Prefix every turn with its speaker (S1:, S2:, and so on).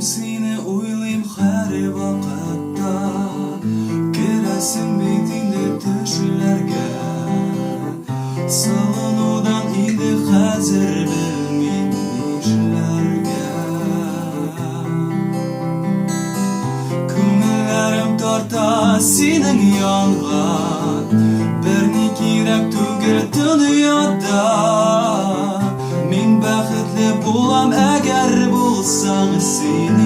S1: seni oylayım her vakıtta. Keresin bitinde düşlerge salınıdan indi hazır bilmeyim işlerge. Kümüllerim torta senin yanına, birini kirek tügür dünyada. Men baxtli bo'lam agar bo'lsang seni